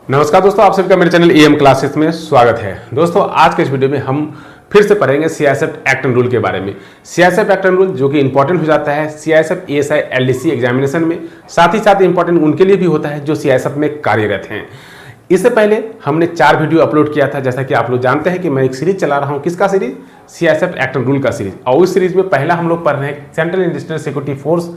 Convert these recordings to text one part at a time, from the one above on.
नमस्कार दोस्तों, आप सभी का मेरे चैनल एएम क्लासेस में स्वागत है। दोस्तों, आज के इस वीडियो में हम फिर से पढ़ेंगे सीआईएसएफ एक्ट एंड रूल के बारे में। सीआईएसएफ एक्ट एंड रूल जो कि इंपॉर्टेंट हो जाता है सीआईएसएफ एएसआई एलडीसी एग्जामिनेशन में, साथ ही साथ इंपॉर्टेंट उनके लिए भी होता है जो सीआईएसएफ में कार्यरत हैं। इससे पहले हमने 4 वीडियो अपलोड किया था। जैसा कि आप लोग जानते हैं कि मैं एक सीरीज चला रहा हूं। किसका series? CISF act and rule का सीरीज। और उस सीरीज में पहला हम लोग पढ़ रहे हैं सेंट्रल इंडस्ट्रियल सिक्योरिटी फोर्स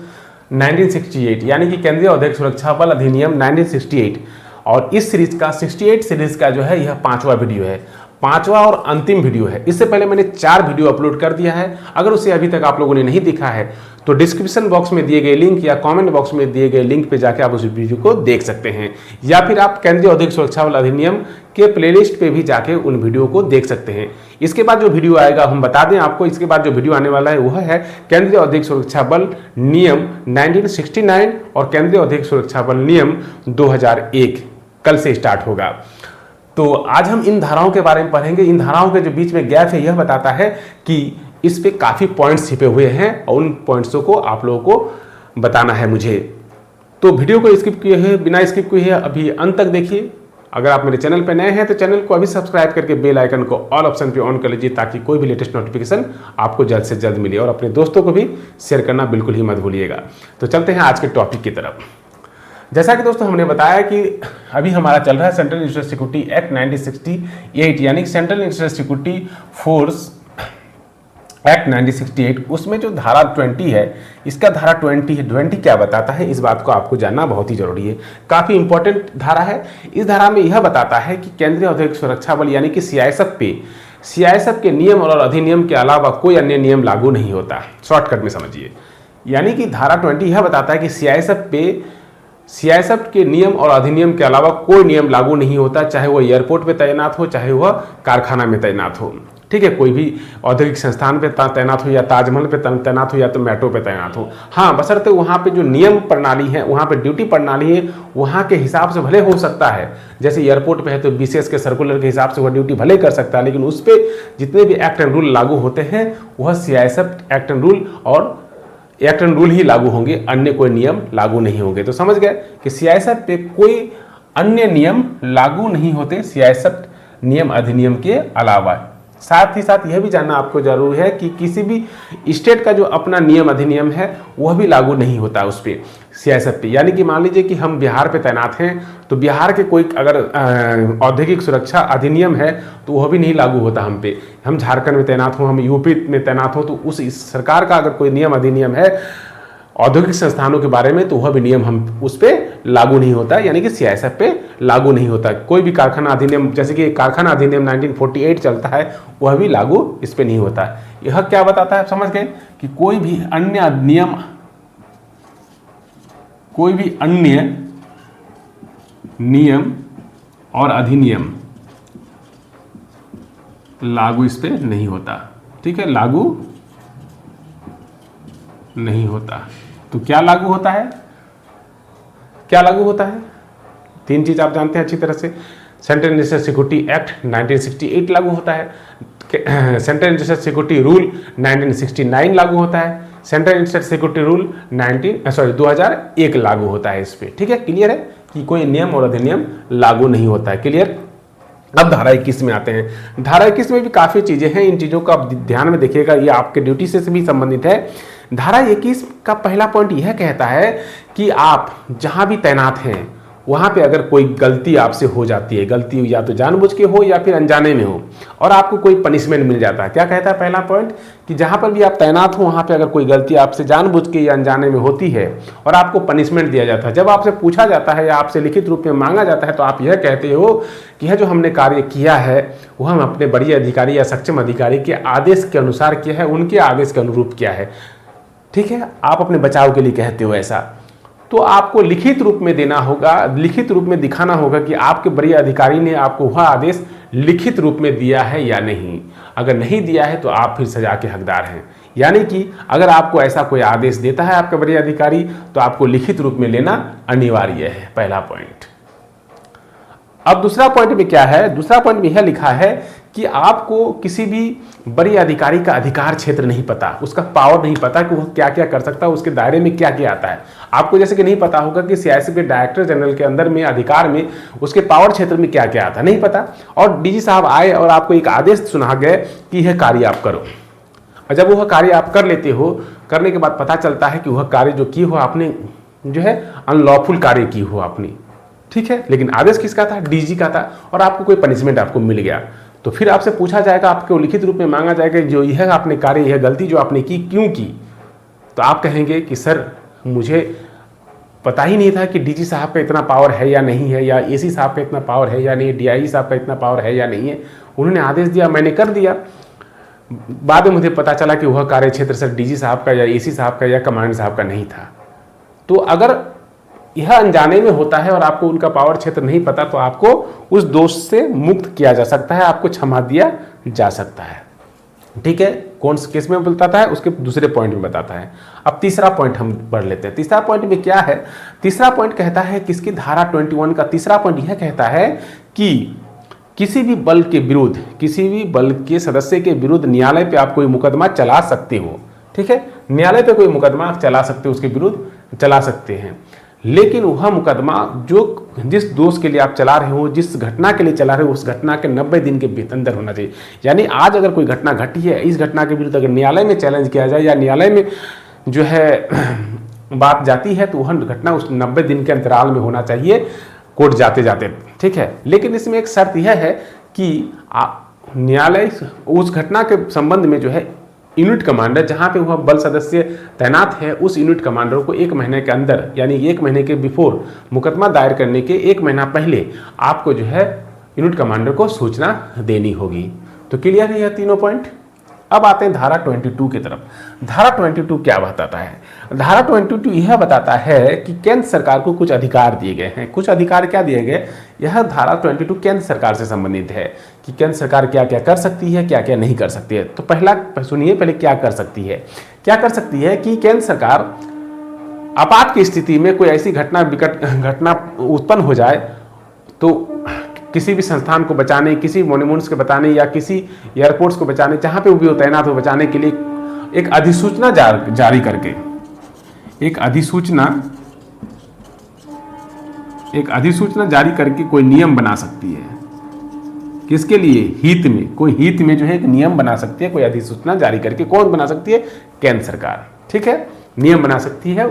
1968, यानी कि केंद्रीय औद्योगिक सुरक्षा बल अधिनियम 1968। और इस सीरीज का 68 सीरीज का जो है यह 5वां वीडियो है, 5वां और अंतिम वीडियो है। इससे पहले मैंने 4 वीडियो अपलोड कर दिया है। अगर उसे अभी तक आप लोगों ने नहीं देखा है तो डिस्क्रिप्शन बॉक्स में दिए गए लिंक या कमेंट बॉक्स में दिए गए लिंक पे जाके आप उस वीडियो को देख सकते हैं, या फिर आप केंद्रीय औद्योगिक सुरक्षा बल अधिनियम के प्लेलिस्ट पे भी जाके उन वीडियो को देख सकते हैं। इसके बाद जो वीडियो आएगा, हम बता दें आपको, इसके बाद जो वीडियो आने वाला है वह है केंद्रीय औद्योगिक सुरक्षा बल नियम 1969 और केंद्रीय औद्योगिक सुरक्षा बल नियम 2001 कल से स्टार्ट होगा। तो आज हम इन धाराओं के बारे में पढ़ेंगे। इन धाराओं के जो बीच में गैप है यह बताता है कि इस पे काफी पॉइंट्स छिपे हुए हैं और उन पॉइंट्सों को आप लोगों को बताना है मुझे। तो वीडियो को स्किप किए हैं, बिना स्किप किए हैं अभी अंत तक देखिए। अगर आप मेरे चैनल पर नए हैं तो चैनल को अभी सब्सक्राइब करके बेल आइकन को ऑल ऑप्शन पे ऑन कर लीजिए, ताकि कोई भी लेटेस्ट नोटिफिकेशन आपको जल्द से जल्द मिले। और अपने दोस्तों को भी शेयर करना बिल्कुल ही मत भूलिएगा। तो चलते हैं आज के टॉपिक की तरफ। जैसा कि दोस्तों हमने बताया कि अभी हमारा चल रहा है सेंट्रल इंडस्ट्रियल सिक्योरिटी एक्ट 1968, यानी central industrial security force act 1968। उसमें जो धारा 20 है, इसका धारा 20 क्या बताता है, इस बात को आपको जानना बहुत ही जरूरी है। काफी इंपॉर्टेंट धारा है। इस धारा में यह बताता है कि केंद्रीय औद्योगिक सुरक्षा बल यानी कि सीआईएसएफ के नियम और अधिनियम के अलावा कोई अन्य नियम लागू नहीं होता। शॉर्टकट में समझिए, यानी कि धारा 20 यह बताता है कि सीआईएसएफ के नियम और अधिनियम के अलावा कोई नियम लागू नहीं होता, चाहे वह एयरपोर्ट पे तैनात हो, चाहे वह कारखाना में तैनात हो। ठीक है, कोई भी औद्योगिक संस्थान पे तैनात हो, या ताजमहल पे तैनात हो, या तो मेट्रो पे तैनात हो। हाँ, बशर्ते वहाँ पे जो नियम प्रणाली है, वहाँ पे ड्यूटी प्रणाली है, वहाँ के हिसाब से भले हो सकता है। जैसे एयरपोर्ट पे है तो बीसीएस के सर्कुलर के हिसाब से वह ड्यूटी भले कर सकता है, लेकिन उस पर जितने भी एक्ट एंड रूल लागू होते हैं वह सीआईएसएफ एक्ट एंड रूल और एक्ट एंड रूल ही लागू होंगे, अन्य कोई नियम लागू नहीं होंगे। तो समझ गए कि सीआईएसएफ पे कोई अन्य नियम लागू नहीं होते सीआईएसएफ नियम अधिनियम के अलावा। साथ ही साथ यह भी जानना आपको जरूरी है कि किसी भी स्टेट का जो अपना नियम अधिनियम है वह भी लागू नहीं होता उस पर, सीआईएसएफ पे। यानी कि मान लीजिए कि हम बिहार पे तैनात हैं, तो बिहार के कोई अगर औद्योगिक सुरक्षा अधिनियम है तो वह भी नहीं लागू होता हम पे। हम झारखंड में तैनात हो, हम यूपी में तैनात हो, तो उस सरकार का अगर कोई नियम अधिनियम है औद्योगिक संस्थानों के बारे में तो वह भी नियम हम उस पर लागू नहीं होता, यानी कि सीआईएसएफ पे लागू नहीं होता। कोई भी कारखाना अधिनियम, जैसे कि कारखाना अधिनियम 1948 चलता है, वह भी लागू इस पे नहीं होता। यह क्या बताता है, समझ गए कि कोई भी अन्य नियम और अधिनियम लागू इस पे नहीं होता। ठीक है, लागू नहीं होता। तो क्या लागू होता है? क्या लागू होता है? 3 चीज आप जानते हैं अच्छी तरह से। सेंट्रल इंडस्ट्रियल सिक्योरिटी एक्ट 1968 लागू होता है, सेंट्रल इंडस्ट्रियल सिक्योरिटी रूल 1969 लागू होता है, सेंट्रल इंडस्ट्रियल सिक्योरिटी रूल 2001 लागू होता है इस पे। ठीक है, क्लियर है कि कोई नियम और अधिनियम लागू नहीं होता है। क्लियर। अब धारा 21 में आते हैं। धारा 21 में भी काफी चीजें हैं, इन चीजों को आप ध्यान में देखिएगा, ये आपके ड्यूटी से भी संबंधित है। धारा 21 का पहला पॉइंट यह कहता है कि आप जहां भी तैनात हैं वहां पे अगर कोई गलती आपसे हो जाती है, गलती या तो जानबूझ के हो या फिर अनजाने में हो, और आपको कोई पनिशमेंट मिल जाता है। क्या कहता है पहला पॉइंट कि जहां पर भी आप तैनात हो वहां पे अगर कोई गलती आपसे जानबूझ के या अनजाने में होती है और आपको पनिशमेंट दिया जाता है, जब आपसे पूछा जाता है या आपसे लिखित रूप में मांगा जाता है, तो आप यह कहते हो कि यह जो हमने कार्य किया है वह हम अपने बड़े अधिकारी या सक्षम अधिकारी के आदेश के अनुसार किया है, उनके आदेश के अनुरूप किया है। ठीक है, आप अपने बचाव के लिए कहते हो ऐसा, तो आपको लिखित रूप में देना होगा, लिखित रूप में दिखाना होगा कि आपके बड़े अधिकारी ने आपको वह आदेश लिखित रूप में दिया है या नहीं। अगर नहीं दिया है तो आप फिर सजा के हकदार हैं। यानी कि अगर आपको ऐसा कोई आदेश देता है आपका बड़े अधिकारी तो आपको लिखित रूप में लेना अनिवार्य है, पहला पॉइंट। अब दूसरा पॉइंट में क्या है? दूसरा पॉइंट में यह लिखा है कि आपको किसी भी बड़े अधिकारी का अधिकार क्षेत्र नहीं पता, उसका पावर नहीं पता कि वह क्या क्या कर सकता है, उसके दायरे में क्या क्या आता है। आपको जैसे कि नहीं पता होगा कि सीआईएसएफ के डायरेक्टर जनरल के अंदर में अधिकार में उसके पावर क्षेत्र में क्या क्या आता है, नहीं पता। और डीजी साहब आए और आपको एक आदेश सुना गए कि यह कार्य आप करो, और जब वह कार्य आप कर लेते हो, करने के बाद पता चलता है कि वह कार्य जो की हो आपने जो है अनलॉफुल कार्य की हो आपने, ठीक है, लेकिन आदेश किसका था? डीजी का था, और आपको कोई पनिशमेंट आपको मिल गया, तो फिर आपसे पूछा जाएगा, आपको लिखित रूप में मांगा जाएगा जो यह आपने कार्य, यह गलती जो आपने की क्यों की, तो आप कहेंगे कि सर मुझे पता ही नहीं था कि डीजी साहब का इतना पावर है या नहीं है, या एसी साहब का इतना पावर है या नहीं, डीआईजी साहब का इतना पावर है या नहीं है, उन्होंने आदेश दिया, मैंने कर दिया। बाद में मुझे पता चला कि वह कार्य क्षेत्र सर डीजी साहब का या एसी साहब का या कमांडेंट साहब का नहीं था। तो अगर यह अनजाने में होता है और आपको उनका पावर क्षेत्र नहीं पता, तो आपको उस दोष से मुक्त किया जा सकता है, आपको क्षमा दिया जा सकता है, ठीक है। कौन से केस में बताता है, उसके दूसरे पॉइंट में बताता है। अब तीसरा पॉइंट हम पढ़ लेते हैं। तीसरा पॉइंट में क्या है? तीसरा पॉइंट कहता है किसकी, धारा 21 का तीसरा पॉइंट यह कहता है कि किसी भी बल के विरुद्ध, किसी भी बल के सदस्य के विरुद्ध न्यायालय पे आप कोई मुकदमा चला सकते हो, ठीक है, न्यायालय पे कोई मुकदमा चला सकते हो, उसके विरुद्ध चला सकते हैं, लेकिन वह मुकदमा जो जिस दोष के लिए आप चला रहे हो, जिस घटना के लिए चला रहे हो, उस घटना के 90 दिन के अंदर होना चाहिए। यानी आज अगर कोई घटना घटी है, इस घटना के विरुद्ध अगर न्यायालय में चैलेंज किया जाए या न्यायालय में जो है बात जाती है, तो वह घटना उस 90 दिन के अंतराल में होना चाहिए कोर्ट जाते जाते, ठीक है। लेकिन इसमें एक शर्त यह है कि न्यायालय उस घटना के संबंध में जो है यूनिट कमांडर, जहां पे वह बल सदस्य तैनात है, उस यूनिट कमांडर को 1 महीने के अंदर, यानी 1 महीने के बिफोर, मुकदमा दायर करने के 1 महीना पहले आपको जो है यूनिट कमांडर को सूचना देनी होगी। तो क्लियर है यह तीनों पॉइंट। अब आते हैं धारा 22 की तरफ। धारा 22 क्या बताता है? धारा 22 यह बताता है कि केंद्र सरकार को कुछ अधिकार दिए गए हैं। कुछ अधिकार क्या दिए गए? यह धारा 22 केंद्र सरकार से संबंधित है कि केंद्र सरकार क्या क्या कर सकती है, क्या क्या नहीं कर सकती है। तो पहला सुनिए, पहले क्या कर सकती है। क्या कर सकती है कि केंद्र सरकार आपात की स्थिति में कोई ऐसी घटना उत्पन्न हो जाए, तो किसी भी संस्थान को बचाने, किसी मॉन्यूमेंट्स को बचाने या किसी एयरपोर्ट्स को बचाने, जहां पे वो भी तैनात हो, बचाने के लिए एक अधिसूचना जारी करके, एक अधिसूचना जारी करके कोई नियम बना सकती है। किसके लिए? हित में, कोई हित में जो है एक नियम बना सकती है, कोई अधिसूचना जारी करके। कौन बना सकती है? केंद्र सरकार, ठीक है, नियम बना सकती है,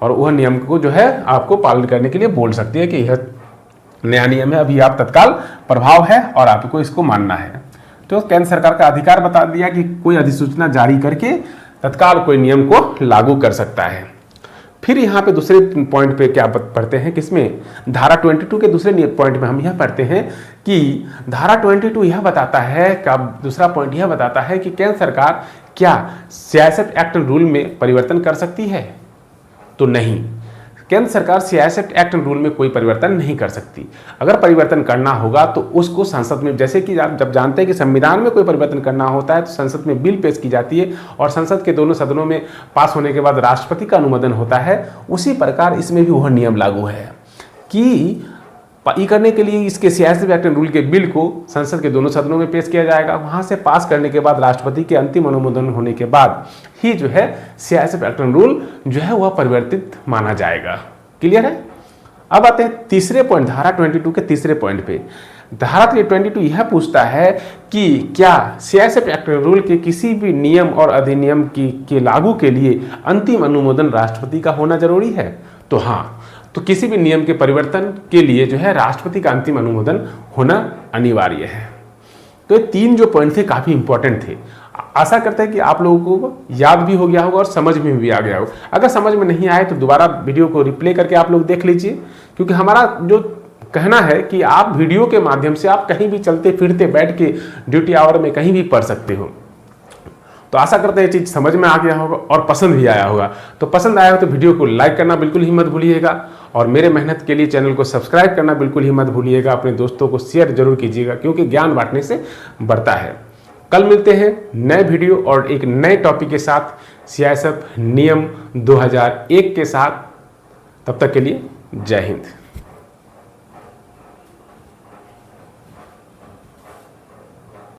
और वह नियम को जो है आपको पालन करने के लिए बोल सकती है कि यह नया नियम है, अभी आप तत्काल प्रभाव है और आपको इसको मानना है। तो केंद्र सरकार का अधिकार बता दिया कि कोई अधिसूचना जारी करके तत्काल कोई नियम को लागू कर सकता है। फिर यहाँ पे दूसरे पॉइंट पे क्या पढ़ते हैं, किसमें? धारा 22 के दूसरे पॉइंट में हम यह पढ़ते हैं कि धारा 22 यह बताता है, का दूसरा पॉइंट यह बताता है कि केंद्र सरकार क्या सीआईएसएफ एक्ट एंड रूल में परिवर्तन कर सकती है? तो नहीं, केंद्र सरकार सीआईएसएफ एक्ट एंड रूल में कोई परिवर्तन नहीं कर सकती। अगर परिवर्तन करना होगा तो उसको संसद में, जैसे कि आप जब जानते हैं कि संविधान में कोई परिवर्तन करना होता है तो संसद में बिल पेश की जाती है और संसद के दोनों सदनों में पास होने के बाद राष्ट्रपति का अनुमोदन होता है, उसी प्रकार इसमें भी वह नियम लागू है कि करने के लिए इसके सीआईएसएफ एक्ट एंड रूल के बिल को संसद के दोनों सदनों में पेश किया जाएगा। वहां से पास करने के बाद राष्ट्रपति के अंतिम अनुमोदन होने के बाद ही जो है सीआईएसएफ एक्ट एंड रूल जो है वह परिवर्तित माना जाएगा। क्लियर है? अब आते हैं तीसरे पॉइंट, धारा 22 के तीसरे पॉइंट पे। धारा 22 यह पूछता है कि क्या सीआईएसएफ एक्ट एंड रूल के किसी भी नियम और अधिनियम के लागू के लिए अंतिम अनुमोदन राष्ट्रपति का होना जरूरी है? तो हाँ, तो किसी भी नियम के परिवर्तन के लिए जो है राष्ट्रपति का अंतिम अनुमोदन होना अनिवार्य है। तो ये 3 जो पॉइंट थे काफी इंपॉर्टेंट थे। आशा करते हैं कि आप लोगों को याद भी हो गया होगा और समझ में भी आ गया होगा। अगर समझ में नहीं आए तो दोबारा वीडियो को रिप्ले करके आप लोग देख लीजिए, क्योंकि हमारा जो कहना है कि आप वीडियो के माध्यम से आप कहीं भी चलते फिरते बैठ के ड्यूटी आवर में कहीं भी पढ़ सकते हो। तो आशा करते हैं ये चीज़ समझ में आ गया होगा और पसंद भी आया होगा। तो पसंद आया हो तो वीडियो को लाइक करना बिल्कुल ही मत भूलिएगा, और मेरे मेहनत के लिए चैनल को सब्सक्राइब करना बिल्कुल ही मत भूलिएगा। अपने दोस्तों को शेयर जरूर कीजिएगा, क्योंकि ज्ञान बांटने से बढ़ता है। कल मिलते हैं नए वीडियो और एक नए टॉपिक के साथ, सीआईएसएफ नियम 2001 के साथ। तब तक के लिए जय हिंद।